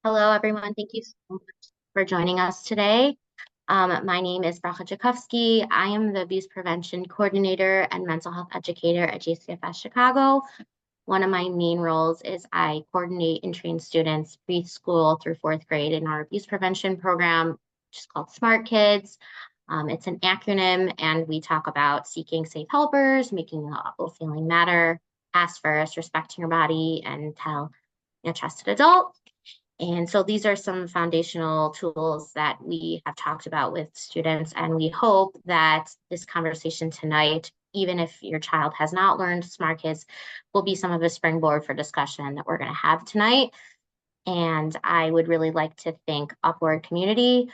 Hello, everyone. Thank you so much for joining us today. My name is Bracha Jakovsky. I am the Abuse Prevention Coordinator and Mental Health Educator at JCFS Chicago. One of my main roles is I coordinate and train students preschool through fourth grade in our abuse prevention program, which is called SMART Kids. It's an acronym, and we talk about seeking safe helpers, making a feeling matter, ask first, respecting your body, and tell a trusted adult. And so these are some foundational tools that we have talked about with students, and we hope that this conversation tonight, even if your child has not learned SMART Kids, will be some of a springboard for discussion that we're going to have tonight. And I would really like to thank Upward Community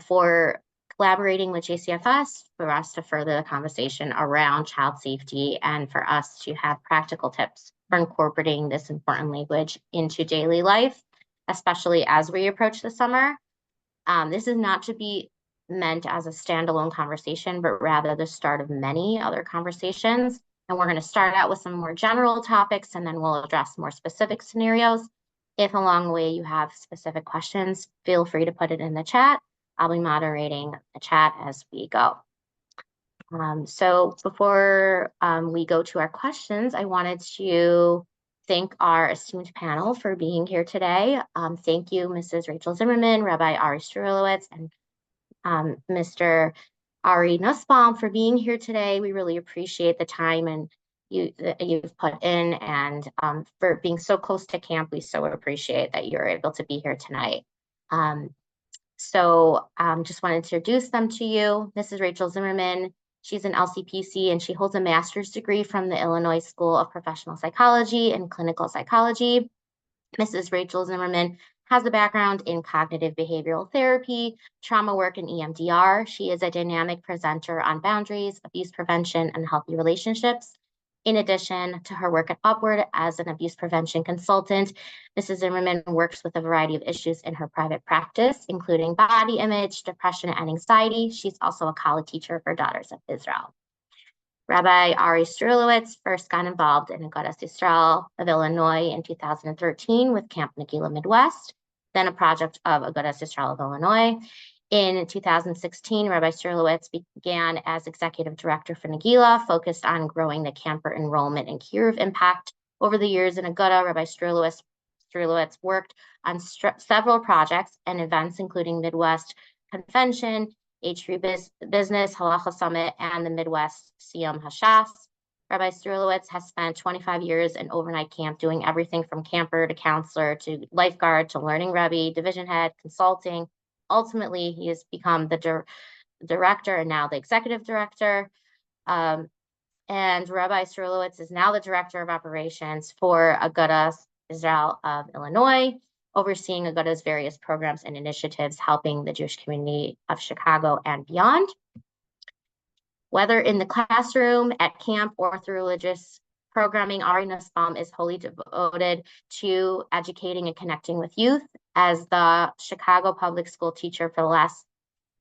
for collaborating with JCFS for us to further the conversation around child safety and for us to have practical tips for incorporating this important language into daily life, especially as we approach the summer. This is not to be meant as a standalone conversation, but rather the start of many other conversations. And we're going to start out with some more general topics, and then we'll address more specific scenarios. If along the way you have specific questions, feel free to put it in the chat. I'll be moderating the chat as we go. So before we go to our questions, I wanted to thank our esteemed panel for being here today. Thank you, Mrs. Rachel Zimmerman, Rabbi Ari Strulowitz, and Mr. Ari Nussbaum for being here today. We really appreciate the time and you've put in, and for being so close to camp. We so appreciate that you're able to be here tonight. Just wanted to introduce them to you. This is Rachel Zimmerman. She's an LCPC and she holds a master's degree from the Illinois School of Professional Psychology and Clinical Psychology. Mrs. Rachel Zimmerman has a background in cognitive behavioral therapy, trauma work, and EMDR. She is a dynamic presenter on boundaries, abuse prevention, and healthy relationships. In addition to her work at Upward as an abuse prevention consultant, Mrs. Zimmerman works with a variety of issues in her private practice, including body image, depression, and anxiety. She's also a college teacher for Daughters of Israel. Rabbi Ari Strulowitz first got involved in Agudas Yisrael of Illinois in 2013 with Camp Nagila Midwest, then a project of Agudas Yisrael of Illinois. In 2016, Rabbi Strulowitz began as executive director for Nagila, focused on growing the camper enrollment and Kiruv impact. Over the years in Aguda, Rabbi Strulowitz worked on several projects and events, including Midwest Convention, H3 Business, Halacha Summit, and the Midwest Siyum Hashas. Rabbi Strulowitz has spent 25 years in overnight camp doing everything from camper to counselor to lifeguard to learning Rebbe, division head, consulting. Ultimately, he has become the director and now the executive director. And Rabbi Strulowitz is now the director of operations for Agudas Israel of Illinois, overseeing Aguda's various programs and initiatives helping the Jewish community of Chicago and beyond. Whether in the classroom, at camp, or through religious programming, Ari Nussbaum is wholly devoted to educating and connecting with youth. As the Chicago public school teacher for the last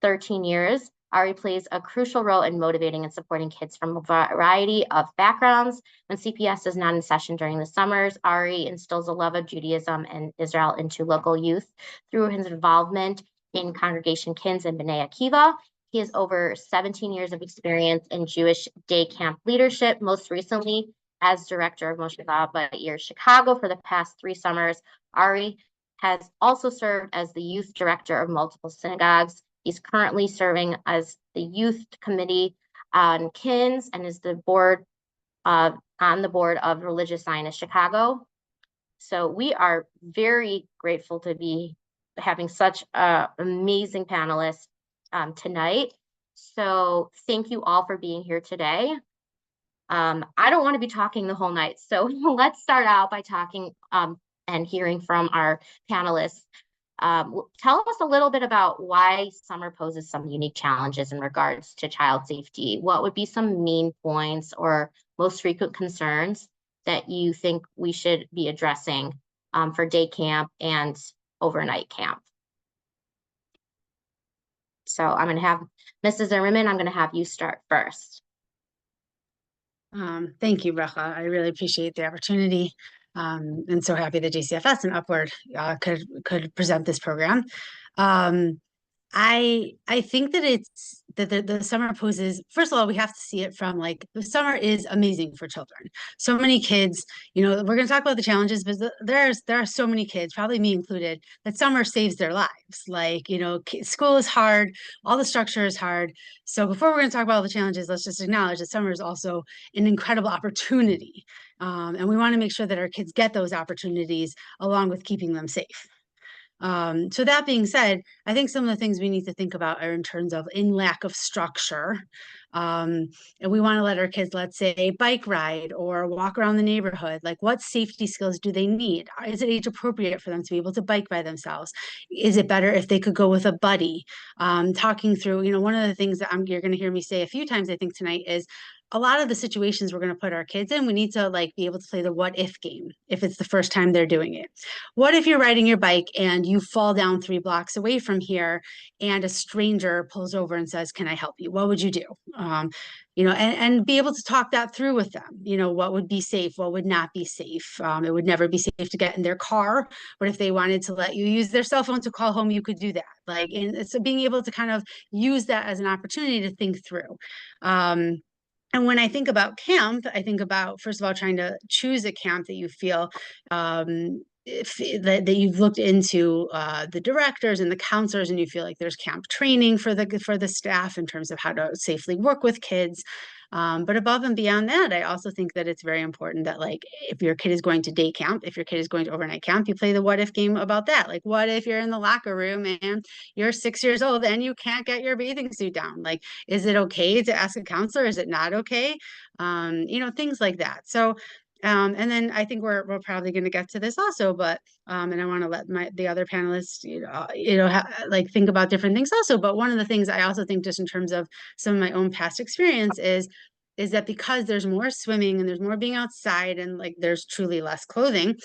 13 years, Ari plays a crucial role in motivating and supporting kids from a variety of backgrounds. When CPS is not in session during the summers, Ari instills a love of Judaism and Israel into local youth through his involvement in Congregation Kins and B'nai Akiva. He has over 17 years of experience in Jewish day camp leadership, most recently as director of Moshe Ba'ir Chicago for the past 3 summers. Ari has also served as the youth director of multiple synagogues. He's currently serving as the youth committee on KINS and is on the board of Religious Zionist Chicago. So we are very grateful to be having such amazing panelists tonight. So thank you all for being here today. I don't want to be talking the whole night, so let's start out by talking and hearing from our panelists. Tell us a little bit about why summer poses some unique challenges in regards to child safety. What would be some main points or most frequent concerns that you think we should be addressing for day camp and overnight camp? So I'm going to have Mrs. Zimmerman, I'm going to have you start first. Thank you, Bracha. I really appreciate the opportunity. And so happy that JCFS and Upward could present this program. Um, I think that it's that the summer poses, first of all, we have to see it from like the summer is amazing for children. So many kids, we're going to talk about the challenges, but there are so many kids, probably me included, that summer saves their lives. Like, school is hard, all the structure is hard. So before we're going to talk about all the challenges, let's just acknowledge that summer is also an incredible opportunity. And we want to make sure that our kids get those opportunities along with keeping them safe. So that being said, I think some of the things we need to think about are in terms of in lack of structure. And we want to let our kids, let's say, bike ride or walk around the neighborhood. Like, what safety skills do they need? Is it age appropriate for them to be able to bike by themselves? Is it better if they could go with a buddy? Talking through, one of the things that you're going to hear me say a few times, I think, tonight is a lot of the situations we're going to put our kids in, we need to like be able to play the what if game if it's the first time they're doing it. What if you're riding your bike and you fall down 3 blocks away from here and a stranger pulls over and says, "Can I help you?" What would you do? And be able to talk that through with them. What would be safe? What would not be safe? It would never be safe to get in their car, but if they wanted to let you use their cell phone to call home, you could do that. And so being able to kind of use that as an opportunity to think through. And when I think about camp, I think about, first of all, trying to choose a camp that you feel that you've looked into the directors and the counselors, and you feel like there's camp training for the staff in terms of how to safely work with kids. But above and beyond that, I also think that it's very important that, like, if your kid is going to day camp, if your kid is going to overnight camp, you play the what if game about that. Like, what if you're in the locker room and you're 6 years old and you can't get your bathing suit down? Like, is it okay to ask a counselor? Is it not okay? Things like that. So, and then I think we're probably going to get to this also, but and I want to let the other panelists, think about different things also. But one of the things I also think, just in terms of some of my own past experience, is that because there's more swimming and there's more being outside and like there's truly less clothing,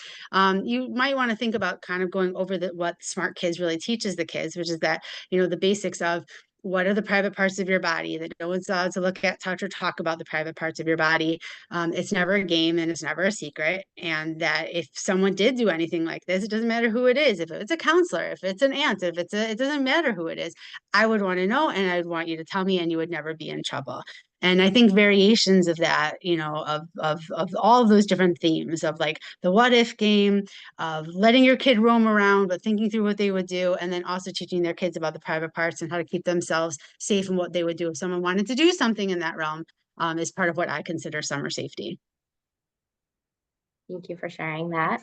you might want to think about kind of going over what Smart Kids really teaches the kids, which is that, the basics of what are the private parts of your body, that no one's allowed to look at, touch, or talk about the private parts of your body. It's never a game and it's never a secret. And that if someone did do anything like this, it doesn't matter who it is. If it's a counselor, if it's an aunt, it doesn't matter who it is. I would want to know, and I'd want you to tell me, and you would never be in trouble. And I think variations of that, of all of those different themes of like the what if game, of letting your kid roam around, but thinking through what they would do, and then also teaching their kids about the private parts and how to keep themselves safe and what they would do if someone wanted to do something in that realm, is part of what I consider summer safety. Thank you for sharing that.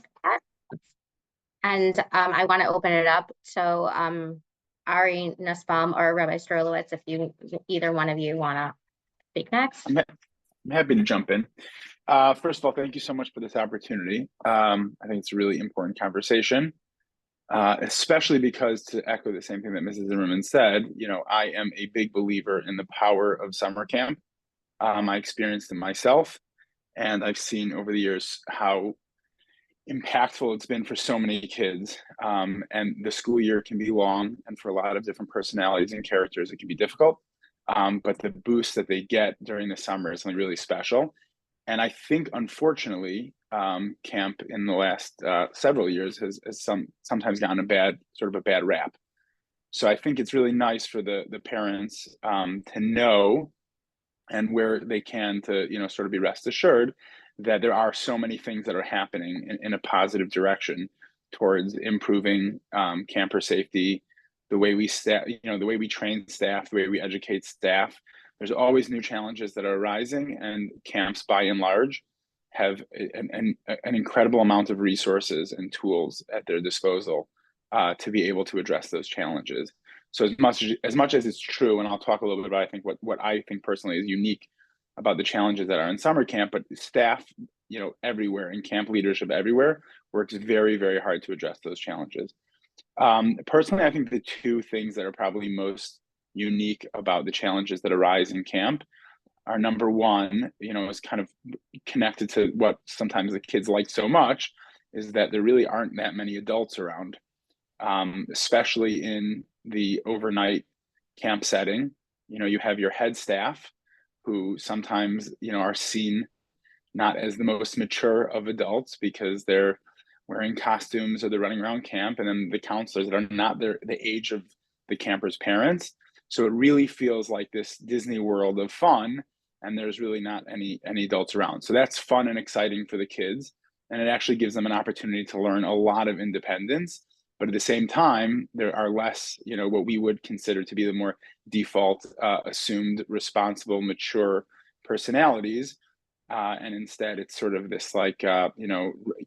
And I want to open it up. So Ari Nussbaum or Rabbi Strolowitz, if either one of you want to speak next. I'm happy to jump in. First of all, thank you so much for this opportunity. I think it's a really important conversation, especially because, to echo the same thing that Mrs. Zimmerman said, I am a big believer in the power of summer camp. I experienced it myself, and I've seen over the years how impactful it's been for so many kids. And the school year can be long, and for a lot of different personalities and characters, it can be difficult. But the boost that they get during the summer is something really special. And I think, unfortunately, camp in the last several years has sometimes gotten a bad rap. So I think it's really nice for the parents to know, and where they can, to sort of be rest assured that there are so many things that are happening in a positive direction towards improving camper safety, the way we the way we train staff, the way we educate staff. There's always new challenges that are arising, and camps, by and large, have an incredible amount of resources and tools at their disposal to be able to address those challenges. So as much as it's true, and I'll talk a little bit about, I think, what I think personally is unique about the challenges that are in summer camp, but staff, everywhere, and camp leadership everywhere works very, very hard to address those challenges. Personally, I think the two things that are probably most unique about the challenges that arise in camp are, number one, is kind of connected to what sometimes the kids like so much, is that there really aren't that many adults around, especially in the overnight camp setting. You have your head staff, who sometimes, are seen not as the most mature of adults because they're wearing costumes or they're running around camp, and then the counselors that are not the age of the campers' parents. So it really feels like this Disney world of fun, and there's really not any adults around. So that's fun and exciting for the kids, and it actually gives them an opportunity to learn a lot of independence. But at the same time, there are less, what we would consider to be the more default, assumed, responsible, mature personalities. And instead, it's sort of this like,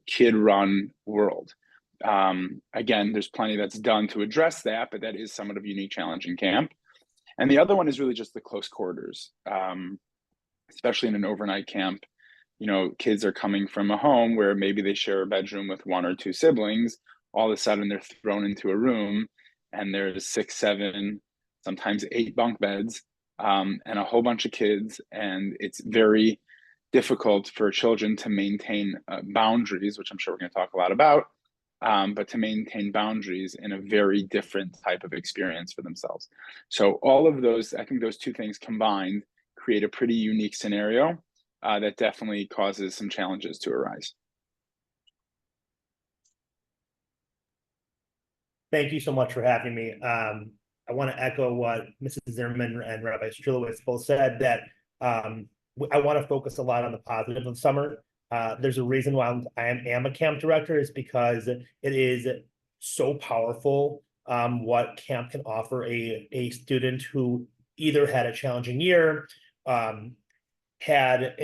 kid-run world. Again, there's plenty that's done to address that, but that is somewhat of a unique challenge in camp. And the other one is really just the close quarters, especially in an overnight camp. Kids are coming from a home where maybe they share a bedroom with one or two siblings. All of a sudden, they're thrown into a room, and there's 6, 7, sometimes 8 bunk beds, and a whole bunch of kids, and it's very difficult for children to maintain boundaries, which I'm sure we're going to talk a lot about, but to maintain boundaries in a very different type of experience for themselves. So all of those, I think those two things combined create a pretty unique scenario that definitely causes some challenges to arise. Thank you so much for having me. I want to echo what Mrs. Zimmerman and Rabbi Strulowitz both said, that I want to focus a lot on the positive of summer. There's a reason why I am a camp director, is because it is so powerful what camp can offer a student who either had a challenging year, had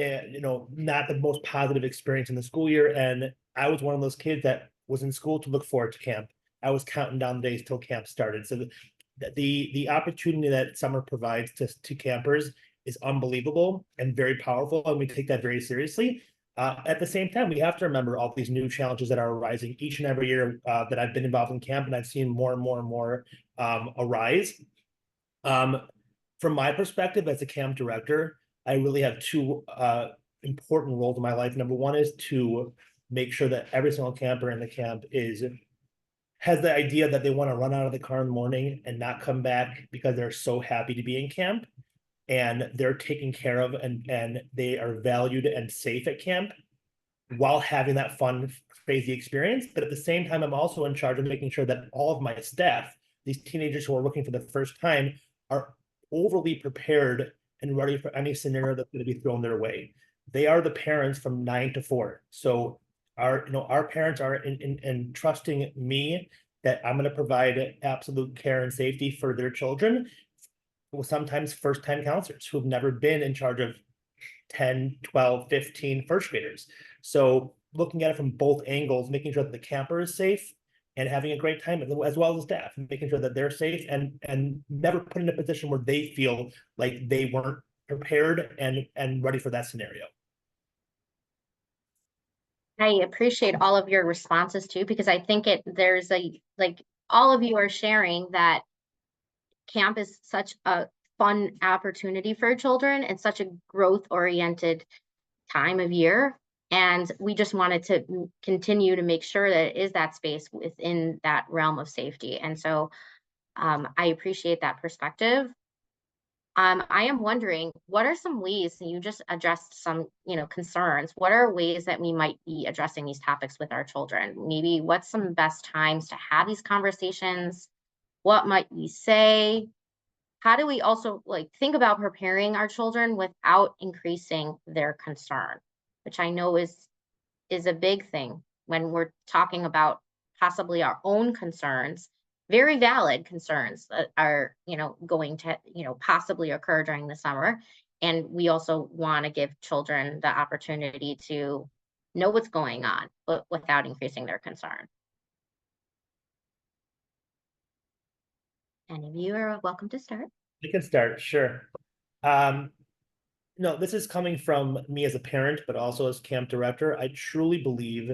not the most positive experience in the school year. And I was one of those kids that was in school to look forward to camp. I was counting down the days till camp started. So the opportunity that summer provides to campers is unbelievable and very powerful, and we take that very seriously. At the same time, we have to remember all these new challenges that are arising each and every year that I've been involved in camp, and I've seen more and more and more arise. From my perspective as a camp director, I really have two important roles in my life. Number one is to make sure that every single camper in the camp has the idea that they want to run out of the car in the morning and not come back because they're so happy to be in camp, and they're taken care of, and they are valued and safe at camp while having that fun, crazy experience. But at the same time, I'm also in charge of making sure that all of my staff, these teenagers who are working for the first time, are overly prepared and ready for any scenario that's going to be thrown their way. They are the parents from 9 to 4. So our parents are in trusting me that I'm going to provide absolute care and safety for their children. Well, sometimes first-time counselors who've never been in charge of 10, 12, 15 first graders. So looking at it from both angles, making sure that the camper is safe and having a great time, as well as staff, and making sure that they're safe and never put in a position where they feel like they weren't prepared and ready for that scenario. I appreciate all of your responses too, because I think there's all of you are sharing that camp is such a fun opportunity for children and such a growth-oriented time of year. And we just wanted to continue to make sure that it is that space within that realm of safety. And so I appreciate that perspective. I am wondering, what are some ways, you just addressed some, concerns. What are ways that we might be addressing these topics with our children? Maybe what's some best times to have these conversations? What might we say? How do we also think about preparing our children without increasing their concern, which I know is a big thing when we're talking about possibly our own concerns, very valid concerns that are, going to, possibly occur during the summer. And we also want to give children the opportunity to know what's going on, but without increasing their concern. Any of you are welcome to start. We can start, sure. No, this is coming from me as a parent, but also as camp director. I truly believe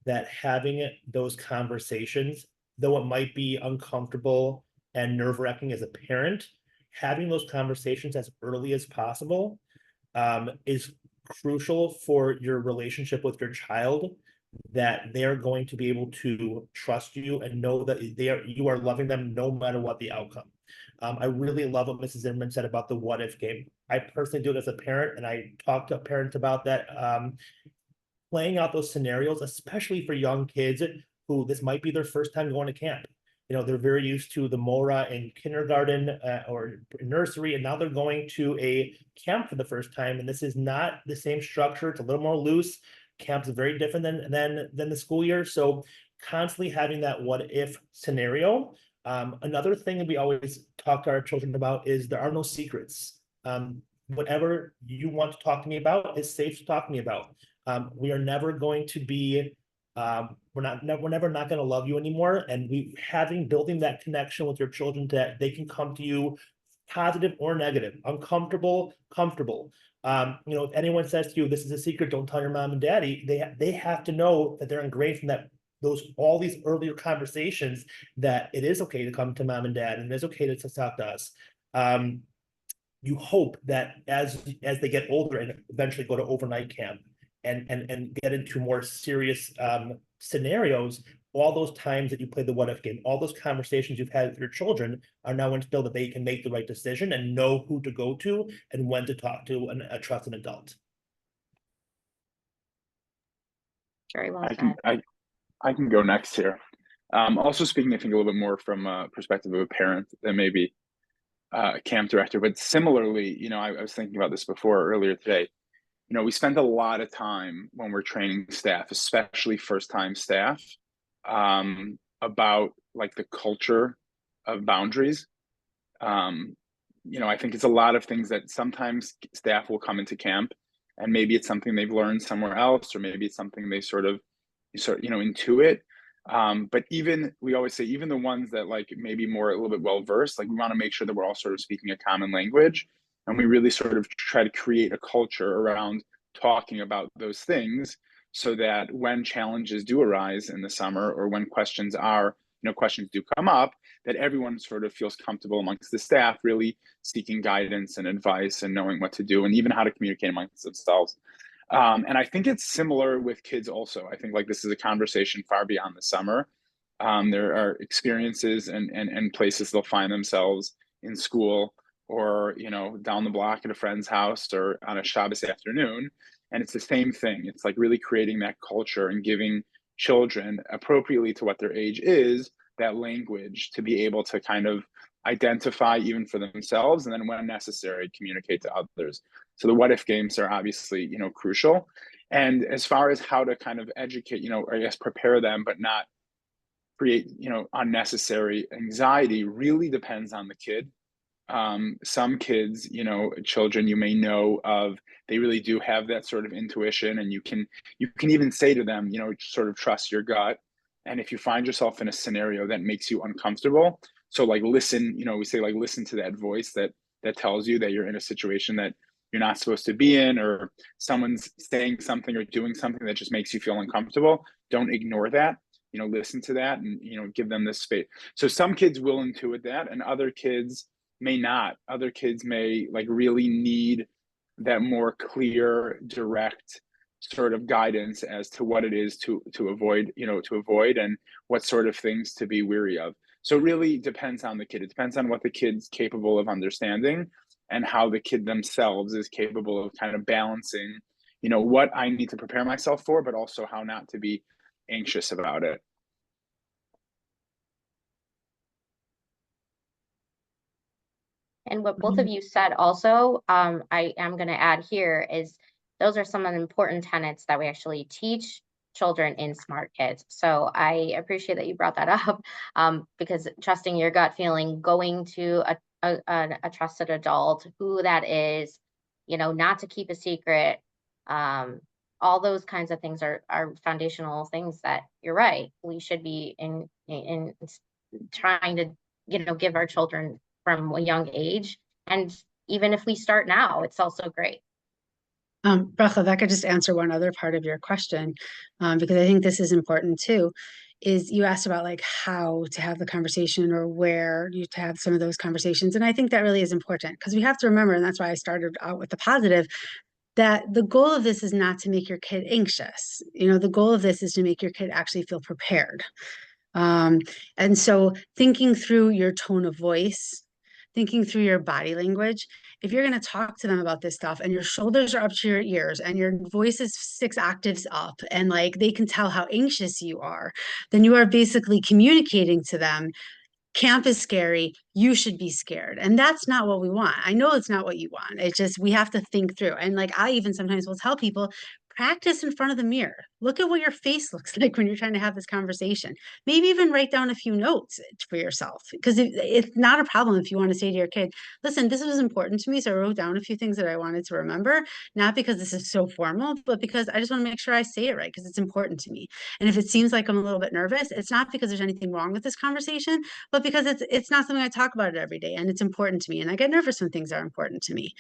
that having those conversations, though it might be uncomfortable and nerve-wracking as a parent, having those conversations as early as possible is crucial for your relationship with your child, that they are going to be able to trust you and know that you are loving them no matter what the outcome. I really love what Mrs. Zimmerman said about the what if game. I personally do it as a parent, and I talk to parents about that. Playing out those scenarios, especially for young kids who this might be their first time going to camp. You know, they're very used to the Mora in kindergarten or nursery, and now they're going to a camp for the first time. And this is not the same structure. It's a little more loose. Camps are very different than the school year. So constantly having that what if scenario. Another thing that we always talk to our children about is there are no secrets. Whatever you want to talk to me about is safe to talk to me about. We are never going to be we're never not going to love you anymore. And building that connection with your children that they can come to you positive or negative, uncomfortable, comfortable. You know, if anyone says to you, this is a secret, don't tell your mom and daddy, they have to know that they're ingrained from all these earlier conversations that it is okay to come to mom and dad and it is okay to talk to us. You hope that as they get older and eventually go to overnight camp and get into more serious scenarios, all those times that you play the what if game, all those conversations you've had with your children are now instilled that they can make the right decision and know who to go to and when to talk to a trusted adult. Very well I said. can I can go next here. Also speaking, I think a little bit more from a perspective of a parent than maybe a camp director, but similarly, you know, I was thinking about this before earlier today. You know, we spend a lot of time when we're training staff, especially first-time staff, about like the culture of boundaries. You know, I think it's a lot of things that sometimes staff will come into camp and maybe it's something they've learned somewhere else, or maybe it's something they sort of, you know, intuit. But even we always say, even the ones that like maybe more a little bit well versed, like we want to make sure that we're all sort of speaking a common language, and we really sort of try to create a culture around talking about those things, so that when challenges do arise in the summer, or when questions do come up, that everyone sort of feels comfortable amongst the staff, really seeking guidance and advice and knowing what to do and even how to communicate amongst themselves. And I think it's similar with kids also. I think like this is a conversation far beyond the summer. There are experiences and places they'll find themselves in school, or, you know, down the block at a friend's house, or on a Shabbos afternoon. And it's the same thing. It's like really creating that culture and giving children, appropriately to what their age is, that language to be able to kind of identify even for themselves, and then when necessary, communicate to others. So the what if games are obviously, you know, crucial. And as far as how to kind of educate, you know, or I guess prepare them, but not create, you know, unnecessary anxiety, really depends on the kid. Some kids, you know, children you may know of, they really do have that sort of intuition, and you can even say to them, you know, sort of trust your gut. And if you find yourself in a scenario that makes you uncomfortable, so like listen, you know, we say like listen to that voice that tells you that you're in a situation that you're not supposed to be in, or someone's saying something or doing something that just makes you feel uncomfortable. Don't ignore that. You know, listen to that, and, you know, give them this space. So some kids will intuit that, and other kids may not. Other kids may like really need that more clear, direct sort of guidance as to what it is to avoid, you know, to avoid, and what sort of things to be weary of. So it really depends on the kid. It depends on what the kid's capable of understanding, and how the kid themselves is capable of kind of balancing, you know, what I need to prepare myself for, but also how not to be anxious about it. And what both of you said also, I am going to add here is those are some of the important tenets that we actually teach children in Smart Kids. So I appreciate that you brought that up, because trusting your gut feeling, going to a trusted adult, who that is, you know, not to keep a secret, all those kinds of things are foundational things that you're right. We should be in trying to, you know, give our children from a young age. And even if we start now, it's also great. Bracha, if I could just answer one other part of your question, because I think this is important too, is you asked about like how to have the conversation or where you to have some of those conversations. And I think that really is important, because we have to remember, and that's why I started out with the positive, that the goal of this is not to make your kid anxious. You know, the goal of this is to make your kid actually feel prepared. And so thinking through your tone of voice, thinking through your body language, if you're going to talk to them about this stuff and your shoulders are up to your ears and your voice is 6 octaves up and like they can tell how anxious you are, then you are basically communicating to them, camp is scary, you should be scared. And that's not what we want. I know it's not what you want. It's just, we have to think through. And like, I even sometimes will tell people, practice in front of the mirror. Look at what your face looks like when you're trying to have this conversation. Maybe even write down a few notes for yourself, because it's not a problem if you want to say to your kid, listen, this was important to me. So I wrote down a few things that I wanted to remember, not because this is so formal, but because I just want to make sure I say it right, because it's important to me. And if it seems like I'm a little bit nervous, it's not because there's anything wrong with this conversation, but because it's not something I talk about it every day, and it's important to me, and I get nervous when things are important to me.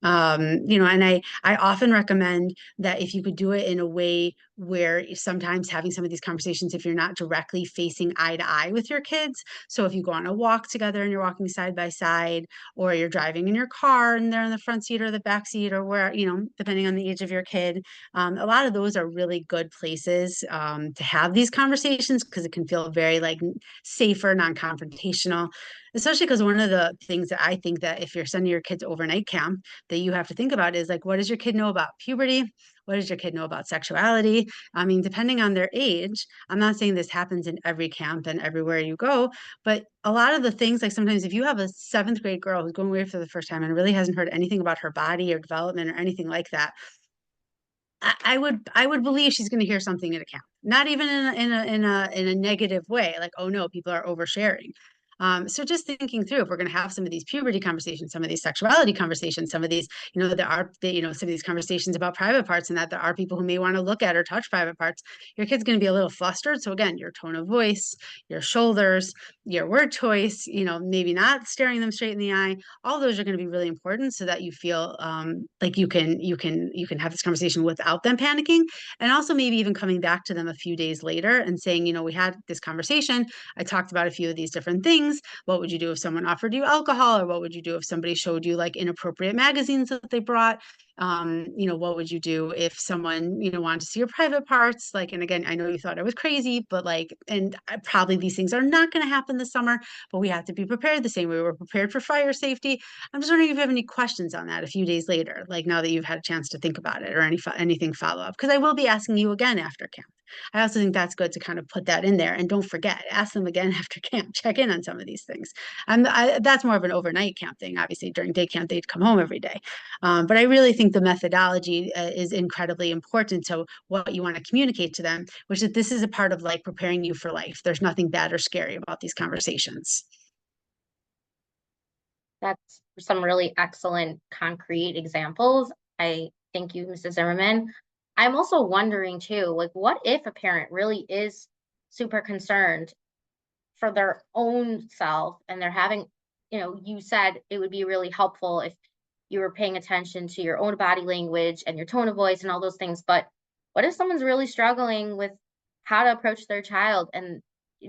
You know, and I often recommend that if you could do it in a way where sometimes having some of these conversations, if you're not directly facing eye to eye with your kids, so if you go on a walk together and you're walking side by side, or you're driving in your car and they're in the front seat or the back seat, or where, you know, depending on the age of your kid, a lot of those are really good places to have these conversations, because it can feel very like safer, non-confrontational. Especially because one of the things that I think that if you're sending your kids overnight camp, that you have to think about is like, what does your kid know about puberty? What does your kid know about sexuality? I mean, depending on their age, I'm not saying this happens in every camp and everywhere you go, but a lot of the things, like sometimes if you have a 7th grade girl who's going away for the first time and really hasn't heard anything about her body or development or anything like that, I would believe she's going to hear something at a camp, not even in a negative way, like, oh no, people are oversharing. So just thinking through, if we're going to have some of these puberty conversations, some of these sexuality conversations, some of these, you know, some of these conversations about private parts, and that there are people who may want to look at or touch private parts, your kid's going to be a little flustered. So again, your tone of voice, your shoulders, your word choice, you know, maybe not staring them straight in the eye, all those are going to be really important, so that you feel like you can have this conversation without them panicking. And also maybe even coming back to them a few days later and saying, you know, we had this conversation, I talked about a few of these different things. What would you do if someone offered you alcohol? Or what would you do if somebody showed you like inappropriate magazines that they brought? You know, what would you do if someone, you know, wanted to see your private parts? Like, and again, I know you thought I was crazy, but like, and probably these things are not going to happen this summer, but we have to be prepared the same way we're prepared for fire safety. I'm just wondering if you have any questions on that a few days later, like now that you've had a chance to think about it, or anything follow up, because I will be asking you again after camp. I also think that's good to kind of put that in there, and don't forget, ask them again after camp, check in on some of these things. That's more of an overnight camp thing. Obviously during day camp, they'd come home every day. But I really think the methodology is incredibly important to what you want to communicate to them, which is this is a part of like preparing you for life. There's nothing bad or scary about these conversations. That's some really excellent concrete examples. I thank you, Mrs. Zimmerman. I'm also wondering too, like, what if a parent really is super concerned for their own self, and they're having, you know, you said it would be really helpful if you were paying attention to your own body language and your tone of voice and all those things. But what if someone's really struggling with how to approach their child, and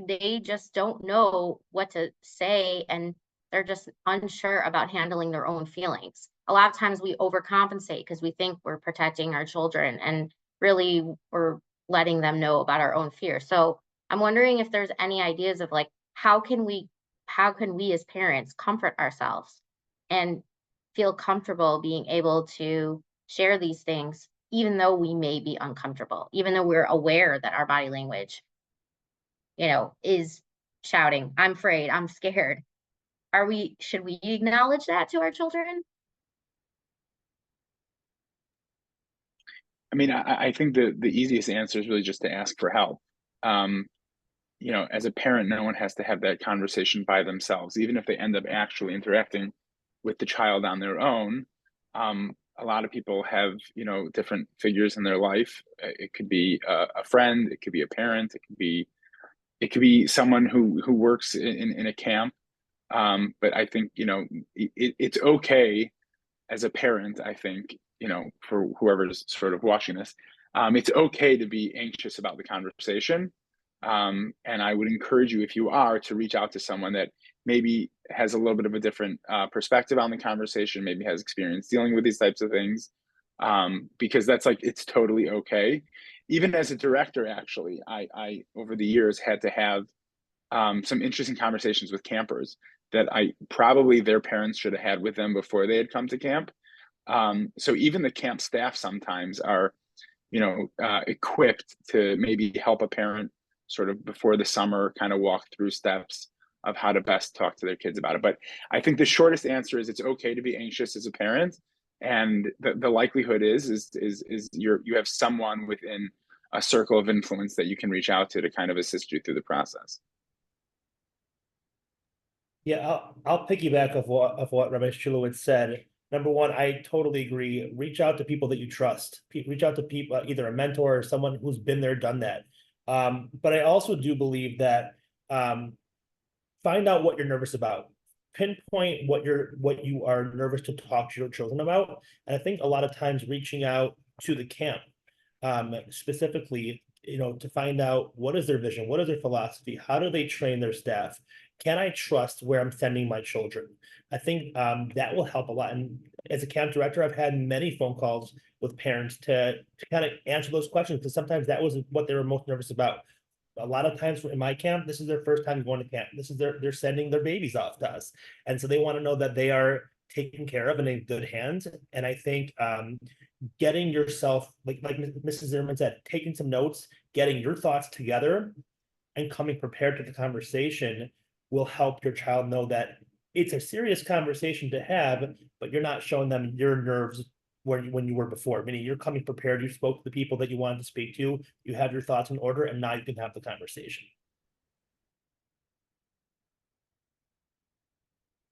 they just don't know what to say, and they're just unsure about handling their own feelings? A lot of times we overcompensate because we think we're protecting our children, and really we're letting them know about our own fear. So I'm wondering if there's any ideas of like, how can we as parents comfort ourselves and feel comfortable being able to share these things, even though we may be uncomfortable, even though we're aware that our body language, you know, is shouting, I'm afraid, I'm scared. Should we acknowledge that to our children? I mean, I think the easiest answer is really just to ask for help. You know, as a parent, no one has to have that conversation by themselves, even if they end up actually interacting with the child on their own. A lot of people have, you know, different figures in their life. It could be a friend, it could be a parent, it could be someone who works in a camp. But I think, you know, it's okay as a parent, I think, you know, for whoever's sort of watching this, it's okay to be anxious about the conversation. And I would encourage you, if you are, to reach out to someone that maybe has a little bit of a different perspective on the conversation, maybe has experience dealing with these types of things, because that's like, it's totally okay. Even as a director, actually, I over the years had to have some interesting conversations with campers that I probably their parents should have had with them before they had come to camp. So even the camp staff sometimes are, equipped to maybe help a parent sort of before the summer kind of walk through steps of how to best talk to their kids about it. But I think the shortest answer is it's okay to be anxious as a parent, and the likelihood is you have someone within a circle of influence that you can reach out to kind of assist you through the process. Yeah, I'll piggyback of what Rabbi Shulowitz said. Number one, I totally agree. Reach out to people that you trust. Reach out to people, either a mentor or someone who's been there, done that. But I also do believe that find out what you're nervous about. Pinpoint what you are nervous to talk to your children about. And I think a lot of times reaching out to the camp, specifically, to find out what is their vision, what is their philosophy, how do they train their staff? Can I trust where I'm sending my children? I think that will help a lot. And as a camp director, I've had many phone calls with parents to kind of answer those questions, because sometimes that was what they were most nervous about. A lot of times in my camp, this is their first time going to camp. This is they're sending their babies off to us. And so they want to know that they are taken care of and in good hands. And I think getting yourself, like Mrs. Zimmerman said, taking some notes, getting your thoughts together and coming prepared to the conversation will help your child know that it's a serious conversation to have, but you're not showing them your nerves when you were before. Meaning you're coming prepared, you spoke to the people that you wanted to speak to, you have your thoughts in order, and now you can have the conversation.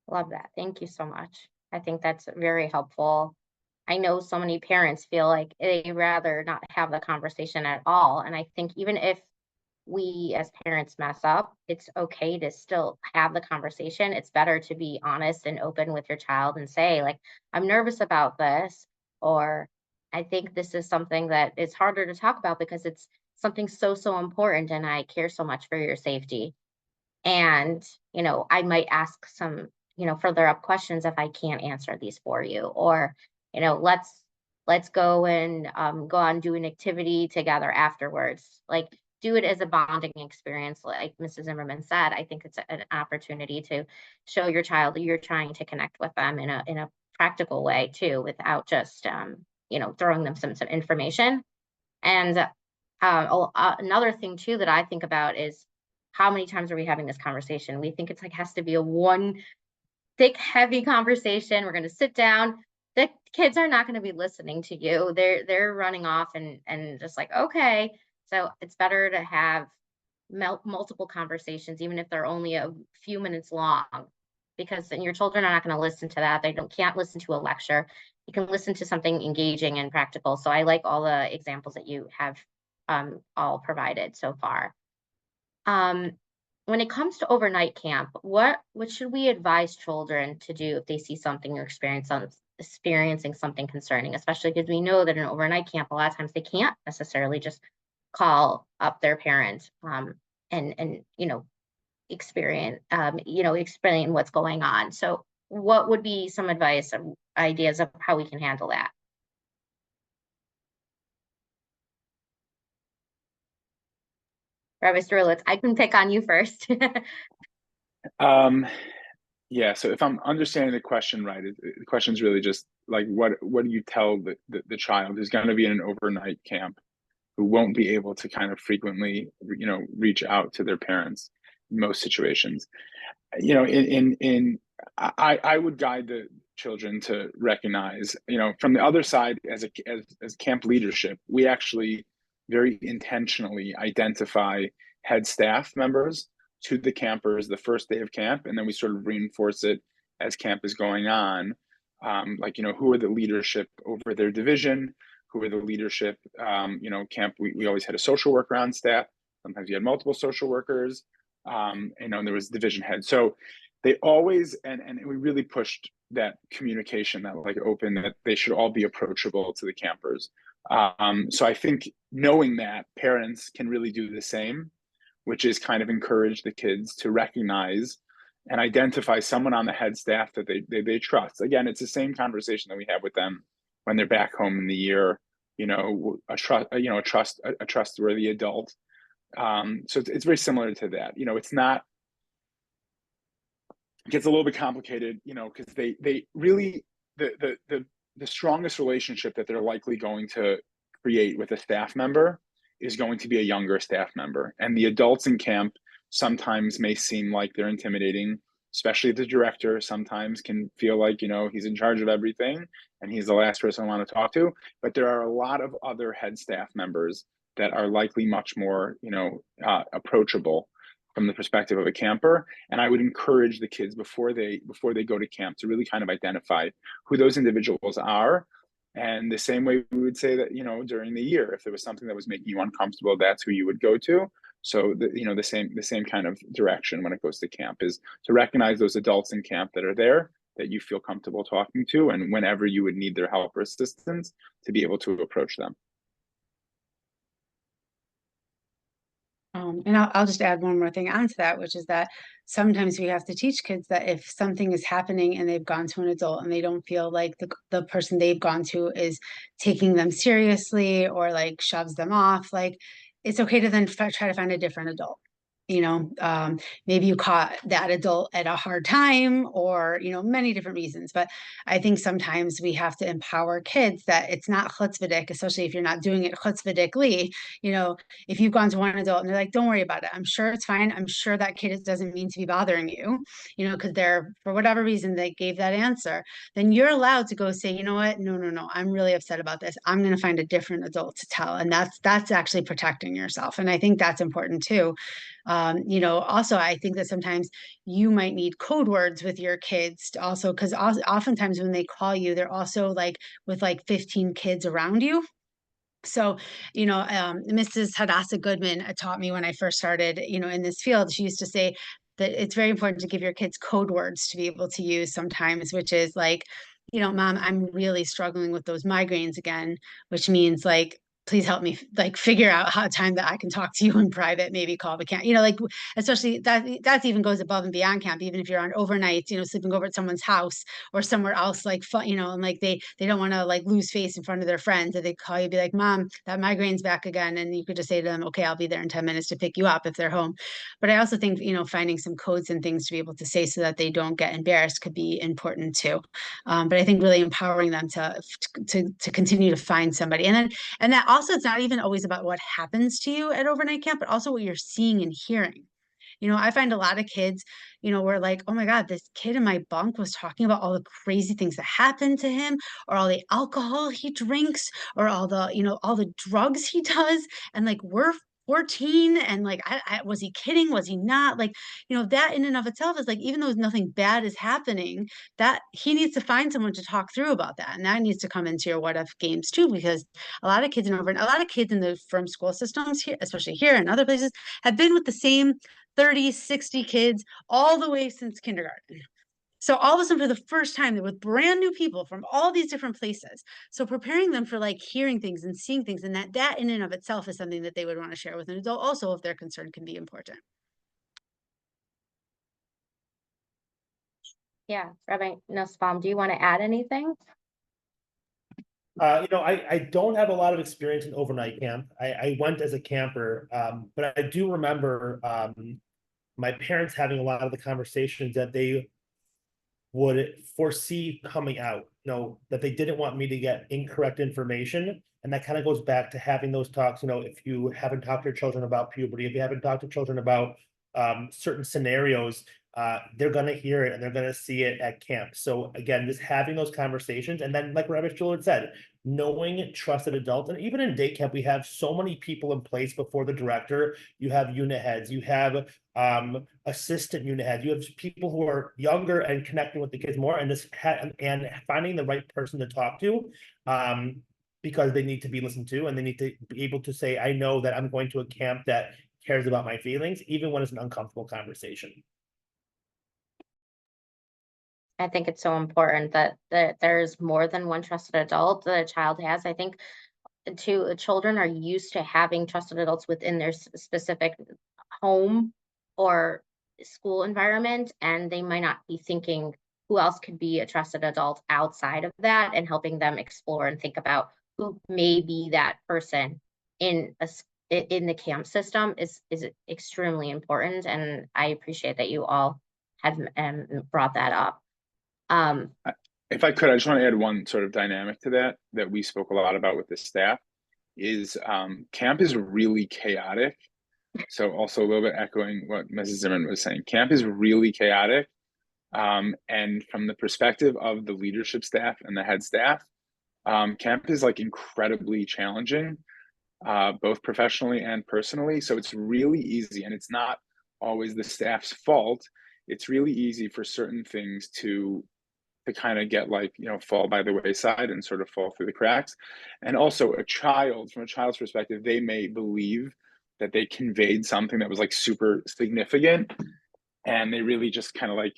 Love that. Thank you so much. I think that's very helpful. I know so many parents feel like they'd rather not have the conversation at all. And I think even if we as parents mess up, it's okay to still have the conversation. It's better to be honest and open with your child and say, like, I'm nervous about this, or I think this is something that is harder to talk about because it's something so important and I care so much for your safety. And, I might ask some, further up questions if I can't answer these for you, or, let's go and go on do an activity together afterwards. Like, do it as a bonding experience, like Mrs. Zimmerman said. I think it's an opportunity to show your child that you're trying to connect with them in a practical way too, without just throwing them some information. And another thing too that I think about is, how many times are we having this conversation? We think it's like has to be a one thick, heavy conversation. We're going to sit down. The kids are not going to be listening to you. They're running off and just like, okay. So it's better to have multiple conversations, even if they're only a few minutes long, because then your children are not going to listen to that. They can't listen to a lecture. You can listen to something engaging and practical. So I like all the examples that you have all provided so far. When it comes to overnight camp, what should we advise children to do if they see something or experiencing something concerning, especially because we know that in overnight camp, a lot of times they can't necessarily just call up their parent and explain what's going on. So what would be some advice or ideas of how we can handle that? Rabbi Strulitz, I can pick on you first. Yeah, so if I'm understanding the question right, the question is really just like, what do you tell the child who's going to be in an overnight camp, who won't be able to kind of frequently, reach out to their parents in most situations? I would guide the children to recognize, from the other side, as camp leadership, we actually very intentionally identify head staff members to the campers the first day of camp, and then we sort of reinforce it as camp is going on. Who are the leadership over their division? Who are the leadership? Camp, we always had a social worker on staff. Sometimes you had multiple social workers. There was division head. So they always, and we really pushed that communication, that open, that they should all be approachable to the campers. So I think knowing that, parents can really do the same, which is kind of encourage the kids to recognize and identify someone on the head staff that they trust. Again, it's the same conversation that we have with them when they're back home in the year, a trustworthy adult. So it's very similar to that. It's not, it gets a little bit complicated, because they really, the strongest relationship that they're likely going to create with a staff member is going to be a younger staff member. And the adults in camp sometimes may seem like they're intimidating, especially the director sometimes can feel like, he's in charge of everything and he's the last person I want to talk to. But there are a lot of other head staff members that are likely much more, approachable from the perspective of a camper. And I would encourage the kids before they go to camp to really kind of identify who those individuals are. And the same way we would say that, during the year, if there was something that was making you uncomfortable, that's who you would go to. So the same kind of direction when it goes to camp is to recognize those adults in camp that are there that you feel comfortable talking to, and whenever you would need their help or assistance, to be able to approach them. And I'll just add one more thing onto that, which is that sometimes we have to teach kids that if something is happening and they've gone to an adult and they don't feel like the person they've gone to is taking them seriously or like shoves them off, like it's okay to then try to find a different adult. Maybe you caught that adult at a hard time or, many different reasons. But I think sometimes we have to empower kids that it's not chutzpahdik, especially if you're not doing it chutzpahdikly. If you've gone to one adult and they're like, don't worry about it. I'm sure it's fine. I'm sure that kid doesn't mean to be bothering you, because they're, for whatever reason, they gave that answer. Then you're allowed to go say, you know what? No. I'm really upset about this. I'm going to find a different adult to tell. And that's actually protecting yourself. And I think that's important too. Also, I think that sometimes you might need code words with your kids to also, because oftentimes when they call you, they're also like with like 15 kids around you. So, Mrs. Hadassah Goodman taught me when I first started, in this field. She used to say that it's very important to give your kids code words to be able to use sometimes, which is like, Mom, I'm really struggling with those migraines again, which means like, please help me like figure out how time that I can talk to you in private, maybe call the camp, especially that even goes above and beyond camp, even if you're on overnight, sleeping over at someone's house or somewhere else, like fun, and like they don't want to like lose face in front of their friends, and they call you, be like, Mom, that migraine's back again. And you could just say to them, okay, I'll be there in 10 minutes to pick you up if they're home. But I also think, finding some codes and things to be able to say so that they don't get embarrassed could be important too. But I think really empowering them to continue to find somebody. And that also, it's not even always about what happens to you at overnight camp, but also what you're seeing and hearing. I find a lot of kids, were like, oh my God, this kid in my bunk was talking about all the crazy things that happened to him, or all the alcohol he drinks, or all the drugs he does. And like, we're 14 and like, was he kidding? Was he not? Like, that in and of itself is like, even though nothing bad is happening, that he needs to find someone to talk through about that. And that needs to come into your what if games too, because a lot of kids in the firm school systems here, especially here and other places, have been with the same 30, 60 kids all the way since kindergarten. So all of a sudden, for the first time, they're with brand new people from all these different places. So preparing them for like hearing things and seeing things, and that in and of itself is something that they would want to share with an adult also, if their concern can be important. Yeah, Rabbi Nussbaum, do you want to add anything? I don't have a lot of experience in overnight camp. I went as a camper, but I do remember my parents having a lot of the conversations that they would foresee coming out, that they didn't want me to get incorrect information. And that kind of goes back to having those talks, if you haven't talked to your children about puberty, if you haven't talked to children about certain scenarios, they're going to hear it and they're going to see it at camp. So again, just having those conversations. And then like Rabbi Schuller said, knowing trusted adults. And even in day camp, we have so many people in place before the director. You have unit heads, you have assistant unit heads, you have people who are younger and connecting with the kids more, and and finding the right person to talk to, because they need to be listened to and they need to be able to say, I know that I'm going to a camp that cares about my feelings, even when it's an uncomfortable conversation. I think it's so important that there's more than one trusted adult that a child has. I think children are used to having trusted adults within their specific home or school environment, and they might not be thinking who else could be a trusted adult outside of that, and helping them explore and think about who may be that person in in the camp system is extremely important. And I appreciate that you all had brought that up. If I could, I just want to add one sort of dynamic to that we spoke a lot about with the staff is camp is really chaotic. So also a little bit echoing what Mrs. Zimmerman was saying, camp is really chaotic. And from the perspective of the leadership staff and the head staff, camp is like incredibly challenging, both professionally and personally. So it's really easy, and it's not always the staff's fault. It's really easy for certain things to kind of get like, fall by the wayside and sort of fall through the cracks. And also from a child's perspective, they may believe that they conveyed something that was like super significant, and they really just kind of like,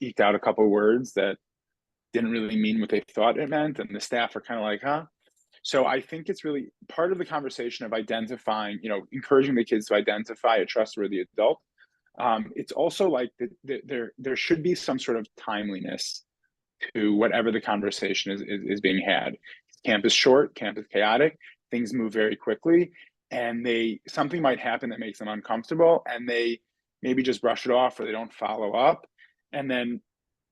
eked out a couple words that didn't really mean what they thought it meant. And the staff are kind of like, huh? So I think it's really part of the conversation of identifying, encouraging the kids to identify a trustworthy adult. It's also like there should be some sort of timeliness to whatever the conversation is being had. Camp is short, camp is chaotic, things move very quickly, and something might happen that makes them uncomfortable, and they maybe just brush it off, or they don't follow up. And then,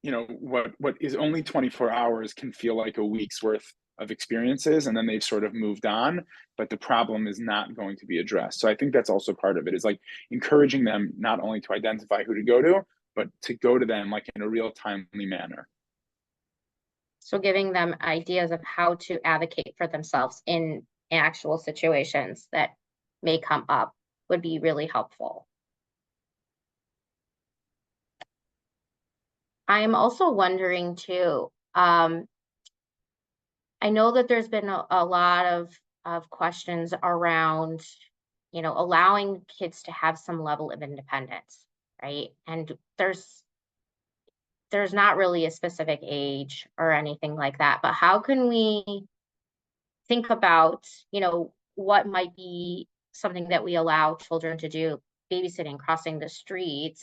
what is only 24 hours can feel like a week's worth of experiences, and then they've sort of moved on, but the problem is not going to be addressed. So I think that's also part of it, is like encouraging them not only to identify who to go to, but to go to them like in a real timely manner. So giving them ideas of how to advocate for themselves in actual situations that may come up would be really helpful. I am also wondering too, I know that there's been a lot of questions around, allowing kids to have some level of independence, right? And there's not really a specific age or anything like that, but how can we think about, what might be something that we allow children to do? Babysitting, crossing the street,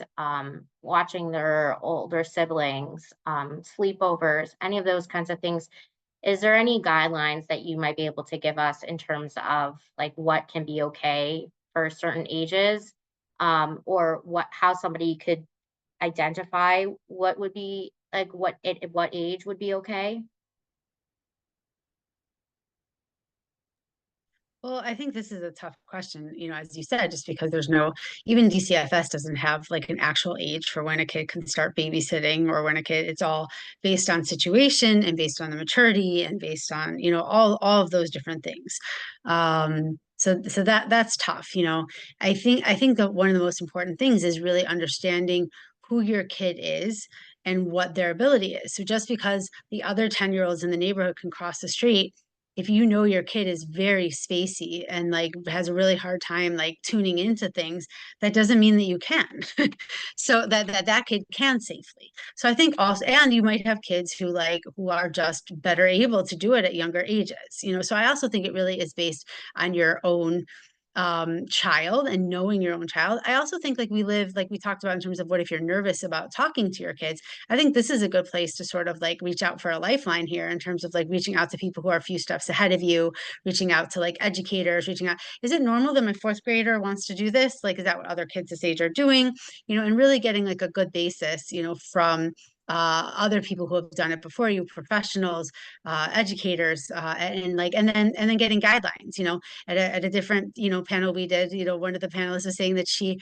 watching their older siblings, sleepovers, any of those kinds of things. Is there any guidelines that you might be able to give us in terms of like what can be okay for certain ages, or how somebody could identify what would be like what age would be okay? Well, I think this is a tough question, as you said, just because even DCFS doesn't have like an actual age for when a kid can start babysitting, or when it's all based on situation and based on the maturity and based on, all of those different things. So that's tough. I think that one of the most important things is really understanding who your kid is and what their ability is. So just because the other 10-year-olds in the neighborhood can cross the street, if your kid is very spacey and like has a really hard time like tuning into things, that doesn't mean that you can. So that kid can safely. So I think also, and you might have kids who are just better able to do it at younger ages, so I also think it really is based on your own child and knowing your own child. I also think like we talked about in terms of what if you're nervous about talking to your kids. I think this is a good place to sort of like reach out for a lifeline here, in terms of like reaching out to people who are a few steps ahead of you, reaching out to like educators, reaching out. Is it normal that my fourth grader wants to do this? Like, is that what other kids this age are doing? And really getting like a good basis, from other people who have done it before you, professionals, educators, and then getting guidelines. At a different panel we did, one of the panelists was saying that she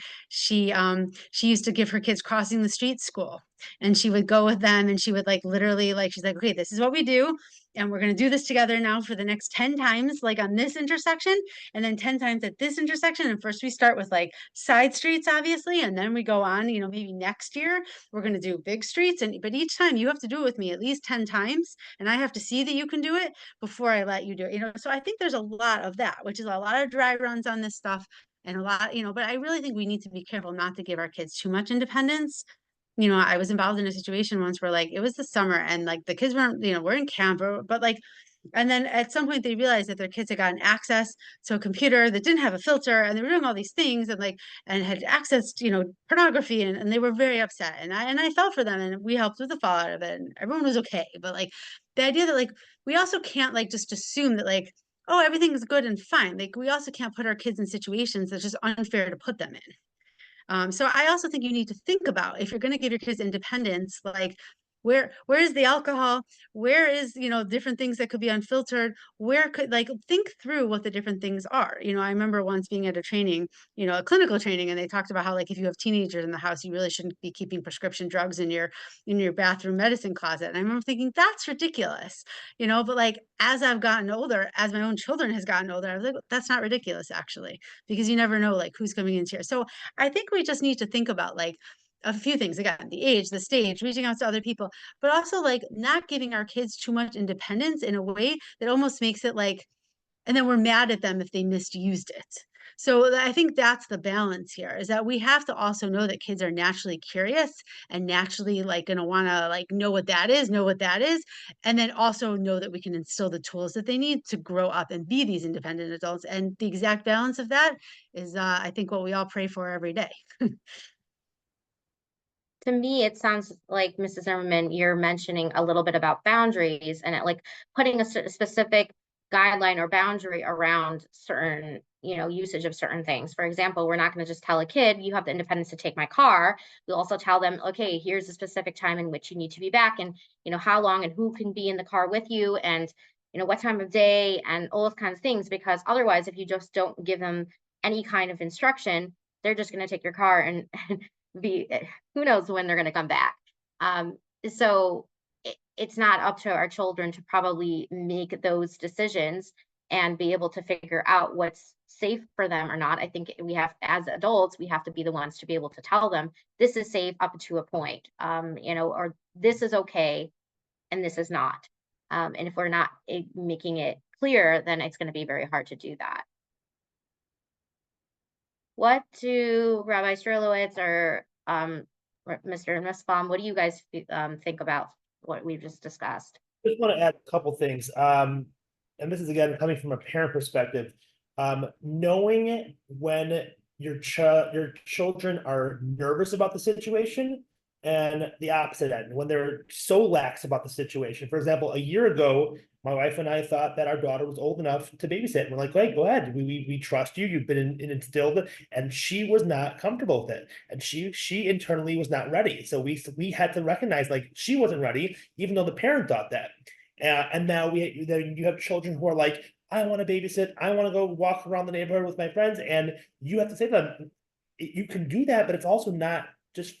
used to give her kids crossing the street school, and she would go with them, and she would like literally like, she's like, okay, this is what we do, and we're going to do this together now for the next 10 times, like on this intersection, and then 10 times at this intersection. And first we start with like side streets, obviously, and then we go on, maybe next year we're going to do big streets, but each time you have to do it with me at least 10 times, and I have to see that you can do it before I let you do it. So I think there's a lot of that, which is a lot of dry runs on this stuff, and a lot, but I really think we need to be careful not to give our kids too much independence. I was involved in a situation once where like it was the summer, and like the kids weren't, we're in camp, but like And then at some point they realized that their kids had gotten access to a computer that didn't have a filter, and they were doing all these things and and had accessed, pornography, and they were very upset. And I felt for them, and we helped with the fallout of it, and everyone was okay. But the idea that we also can't just assume that oh, everything's good and fine. We also can't put our kids in situations that's just unfair to put them in. So I also think you need to think about, if you're going to give your kids independence, where is the alcohol? Where is, different things that could be unfiltered? Where could think through what the different things are. I remember once being at a training, a clinical training, and they talked about how if you have teenagers in the house, you really shouldn't be keeping prescription drugs in your bathroom medicine closet. And I remember thinking, that's ridiculous, but as I've gotten older, as my own children has gotten older, I was like, that's not ridiculous, actually, because you never know who's coming into here. So I think we just need to think about a few things. Again, the age, the stage, reaching out to other people, but also not giving our kids too much independence in a way that almost makes it and then we're mad at them if they misused it. So I think that's the balance here, is that we have to also know that kids are naturally curious and naturally going to want to know what that is, and then also know that we can instill the tools that they need to grow up and be these independent adults. And the exact balance of that is, I think, what we all pray for every day. To me, it sounds like, Mrs. Zimmerman, you're mentioning a little bit about boundaries and putting a specific guideline or boundary around certain, usage of certain things. For example, we're not going to just tell a kid, you have the independence to take my car. We'll also tell them, okay, here's a specific time in which you need to be back, and, how long and who can be in the car with you, and, what time of day, and all those kinds of things. Because otherwise, if you just don't give them any kind of instruction, they're just going to take your car and be, who knows when they're going to come back. So it's not up to our children to probably make those decisions and be able to figure out what's safe for them or not. I think we have, as adults, we have to be the ones to be able to tell them this is safe up to a point, or this is okay and this is not. And if we're not making it clear, then it's going to be very hard to do that. What do Rabbi Strelowitz or Mr. Nussbaum, what do you guys think about what we've just discussed? Just want to add a couple things. And this is, again, coming from a parent perspective. Knowing when your children are nervous about the situation, and the opposite end, when they're so lax about the situation. For example, a year ago, my wife and I thought that our daughter was old enough to babysit. And we're like, hey, go ahead. We trust you. You've been instilled. And she was not comfortable with it. And she internally was not ready. So we had to recognize she wasn't ready, even though the parent thought that. And now you have children who are like, I want to babysit. I want to go walk around the neighborhood with my friends. And you have to say to them, you can do that, but it's also not just,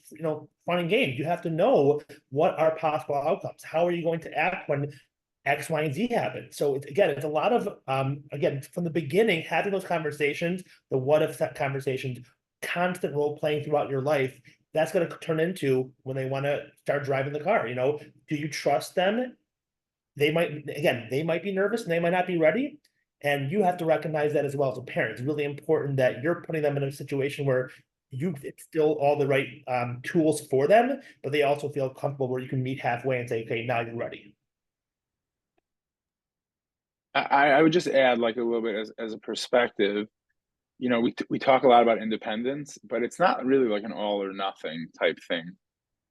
fun and games. You have to know what are possible outcomes. How are you going to act when X, Y, and Z happen? So it's a lot of, again, from the beginning, having those conversations, the what if conversations, constant role playing throughout your life. That's going to turn into when they want to start driving the car. Do you trust them? They might be nervous and they might not be ready. And you have to recognize that as well as a parent. It's really important that you're putting them in a situation where you instill all the right tools for them, but they also feel comfortable where you can meet halfway and say, okay, now you're ready. I would just add a little bit as a perspective. We talk a lot about independence, but it's not really an all or nothing type thing.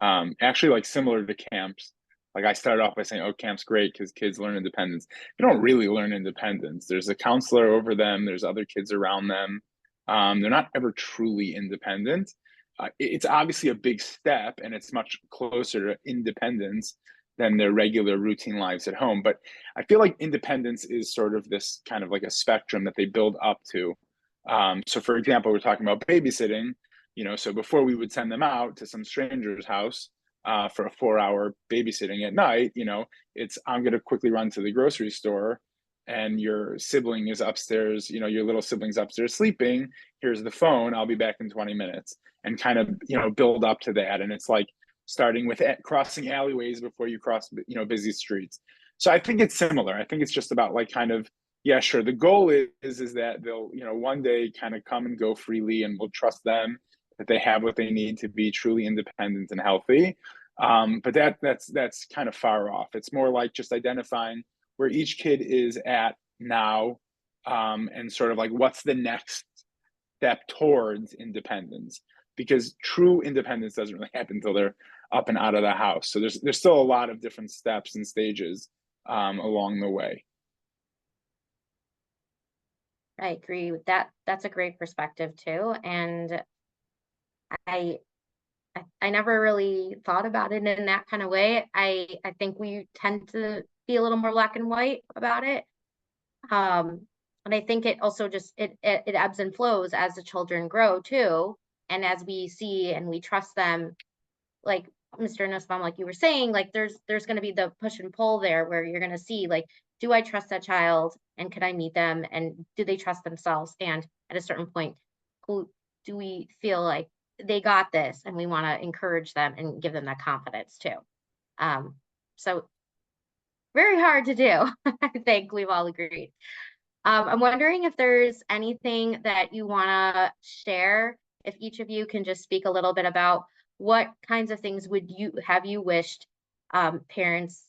Actually, similar to camps. I started off by saying, oh, camp's great because kids learn independence. They don't really learn independence. There's a counselor over them. There's other kids around them. They're not ever truly independent. It's obviously a big step, and it's much closer to independence than their regular routine lives at home. But I feel like independence is sort of this kind of a spectrum that they build up to. So for example, we're talking about babysitting, so before we would send them out to some stranger's house for a 4-hour babysitting at night, it's, I'm going to quickly run to the grocery store, and your sibling is upstairs, your little sibling's upstairs sleeping. Here's the phone. I'll be back in 20 minutes, and kind of, build up to that. And it's starting with crossing alleyways before you cross, busy streets. So I think it's similar. I think it's just about kind of, yeah, sure. The goal is that they'll, one day kind of come and go freely, and we'll trust them that they have what they need to be truly independent and healthy. But that's kind of far off. It's more just identifying where each kid is at now, and sort of like what's the next step towards independence, because true independence doesn't really happen until they're up and out of the house. So there's still a lot of different steps and stages along the way. I agree with that. That's a great perspective too. And I I never really thought about it in that kind of way. I think we tend to be a little more black and white about it. And I think it also just it ebbs and flows as the children grow too. And as we see and we trust them, like Mr. Nussbaum, like you were saying, like there's going to be the push and pull there where you're going to see, like, do I trust that child and can I meet them and do they trust themselves? And at a certain point, who do we feel like they got this and we want to encourage them and give them that confidence too. So very hard to do. I think we've all agreed. I'm wondering if there's anything that you want to share, if each of you can just speak a little bit about what kinds of things would you have you wished parents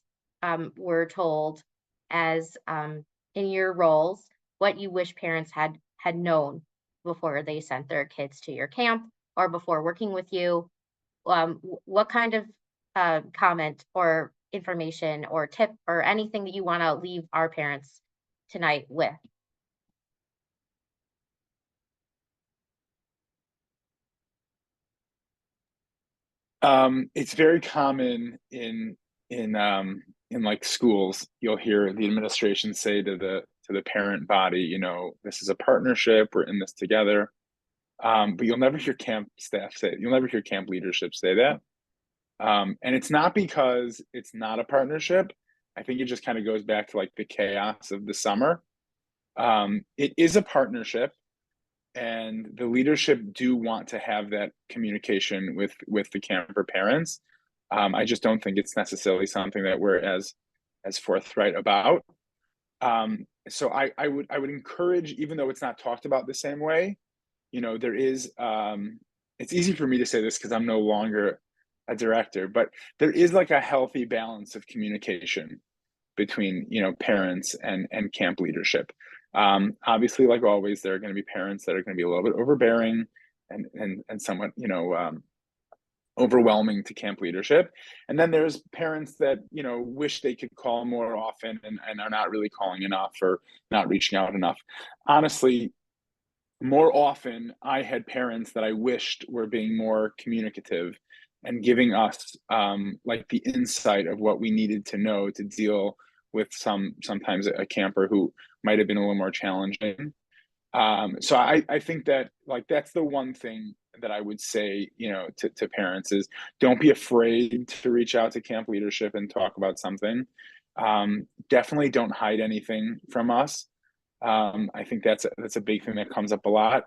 were told as in your roles, what you wish parents had known before they sent their kids to your camp or before working with you. What kind of comment or information or tip or anything that you want to leave our parents tonight with? It's very common in like schools. You'll hear the administration say to the parent body, you know, this is a partnership, we're in this together. But you'll never hear camp staff say it. You'll never hear camp leadership say that. And it's not because it's not a partnership. I think it just kind of goes back to like the chaos of the summer. It is a partnership, and the leadership do want to have that communication with the camper parents. I just don't think it's necessarily something that we're as forthright about. So I would encourage, even though it's not talked about the same way, you know, there is it's easy for me to say this because I'm no longer a director, but there is like a healthy balance of communication between, you know, parents and camp leadership. Obviously, like always, there are going to be parents that are going to be a little bit overbearing and somewhat, you know, overwhelming to camp leadership. And then there's parents that, you know, wish they could call more often and are not really calling enough or not reaching out enough. Honestly, more often I had parents that I wished were being more communicative and giving us like the insight of what we needed to know to deal with sometimes a camper who might have been a little more challenging. So I think that like that's the one thing that I would say, you know, to parents is don't be afraid to reach out to camp leadership and talk about something. Definitely don't hide anything from us. I think that's a big thing that comes up a lot.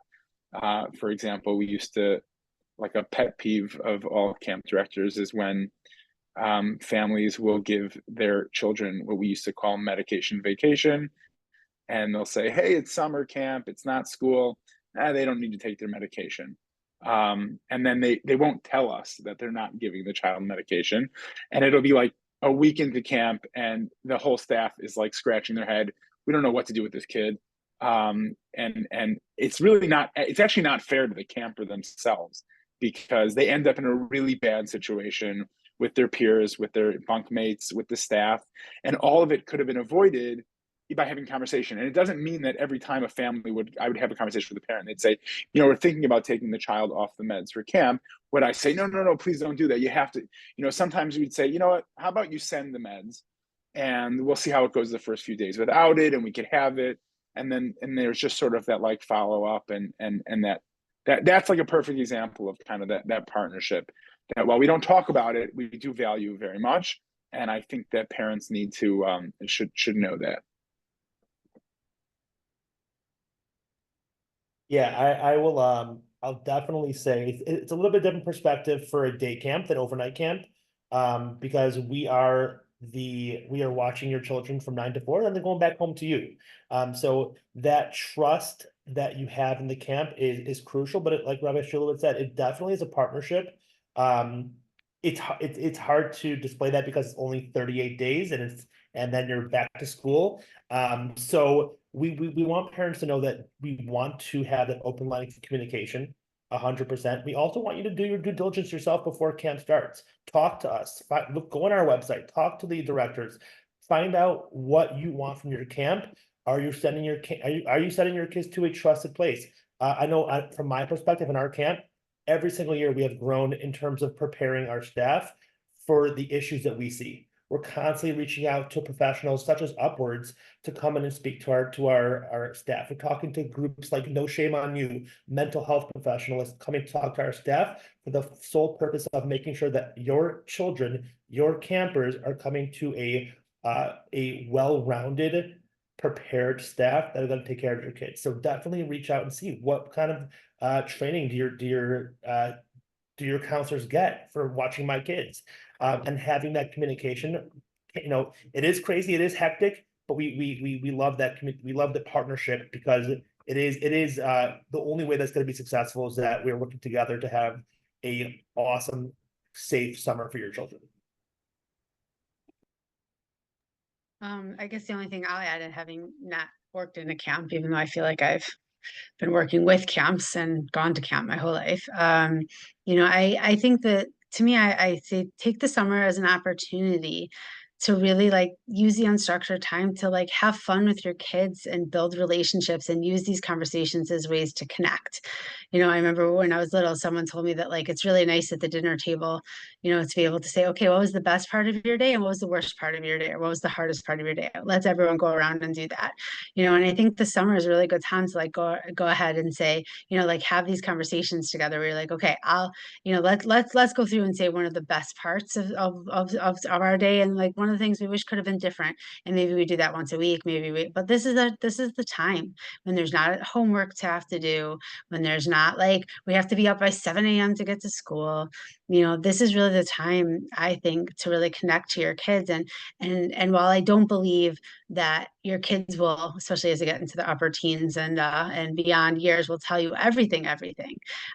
For example, we used to, like, a pet peeve of all camp directors is when families will give their children what we used to call medication vacation, and they'll say, "Hey, it's summer camp, it's not school. They don't need to take their medication." And then they won't tell us that they're not giving the child medication, and it'll be like a week into camp, and the whole staff is like scratching their head. We don't know what to do with this kid. And it's really not. It's actually not fair to the camper themselves because they end up in a really bad situation with their peers, with their bunkmates, with the staff, and all of it could have been avoided by having conversation. And it doesn't mean that every time a family I would have a conversation with a parent, they'd say, you know, we're thinking about taking the child off the meds for camp. Would I say, no, please don't do that. You have to, you know, sometimes we'd say, you know what, how about you send the meds and we'll see how it goes the first few days without it, and we could have it. And then, and there's just sort of that like follow up and that's like a perfect example of kind of that partnership that while we don't talk about it, we do value very much. And I think that parents need to, should know that. Yeah, I will, I'll definitely say it's a little bit different perspective for a day camp than overnight camp. Because we are watching your children from 9 to 4, and they're going back home to you. So that trust that you have in the camp is crucial, but like Rabbi Shulowitz said, it definitely is a partnership. It's hard to display that because it's only 38 days and and then you're back to school. So we want parents to know that we want to have that open line of communication. 100%. We also want you to do your due diligence yourself before camp starts. Talk to us. Look, go on our website. Talk to the directors. Find out what you want from your camp. Are you sending your are you sending your kids to a trusted place? I know from my perspective in our camp, every single year we have grown in terms of preparing our staff for the issues that we see. We're constantly reaching out to professionals such as Upwards to come in and speak to our staff. We're talking to groups like No Shame on You, mental health professionals coming to talk to our staff for the sole purpose of making sure that your children, your campers are coming to a well-rounded, prepared staff that are going to take care of your kids. So definitely reach out and see what kind of training do your counselors get for watching my kids, and having that communication. You know, it is crazy, it is hectic, but we love that we love the partnership, because it is the only way that's going to be successful is that we're working together to have a awesome, safe summer for your children. I guess the only thing I'll add, and having not worked in a camp, even though I feel like I've been working with camps and gone to camp my whole life. You know, I think that to me, I say take the summer as an opportunity to really like use the unstructured time to like have fun with your kids and build relationships and use these conversations as ways to connect. You know, I remember when I was little, someone told me that like it's really nice at the dinner table, you know, to be able to say, okay, what was the best part of your day and what was the worst part of your day, or what was the hardest part of your day? Let's everyone go around and do that. You know, and I think the summer is a really good time to like go ahead and say, you know, like have these conversations together where you're like, okay, you know, let's go through and say one of the best parts of our day, and like one of the things we wish could have been different, and maybe we do that once a week, but this is the time when there's not homework to have to do, when there's not like we have to be up by 7 a.m. to get to school. You know, this is really the time, I think, to really connect to your kids. And while I don't believe that your kids will, especially as they get into the upper teens and beyond years, will tell you everything.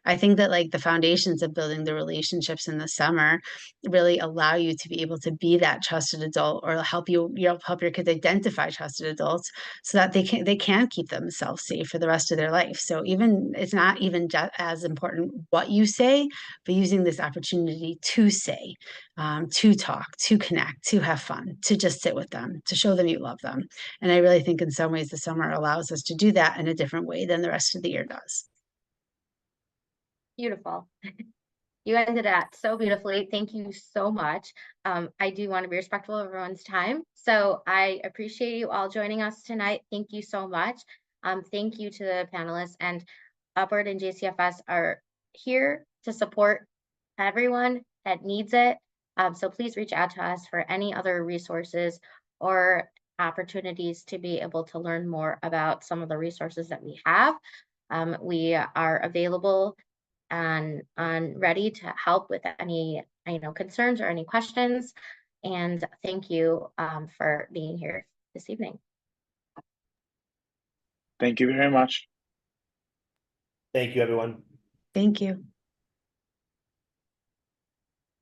I think that like the foundations of building the relationships in the summer really allow you to be able to be that trusted adult, or help help your kids identify trusted adults so that they can keep themselves safe for the rest of their life. So even it's not even just as important what you say, but using this opportunity to say, to talk, to connect, to have fun, to just sit with them, to show them you love them. And I really think in some ways the summer allows us to do that in a different way than the rest of the year does. Beautiful. You ended that so beautifully. Thank you so much. I do want to be respectful of everyone's time. So I appreciate you all joining us tonight. Thank you so much. Thank you to the panelists, and Upward and JCFS are here to support everyone that needs it. So please reach out to us for any other resources or opportunities to be able to learn more about some of the resources that we have. We are available and ready to help with any concerns or any questions. And thank you for being here this evening. Thank you very much. Thank you, everyone. Thank you.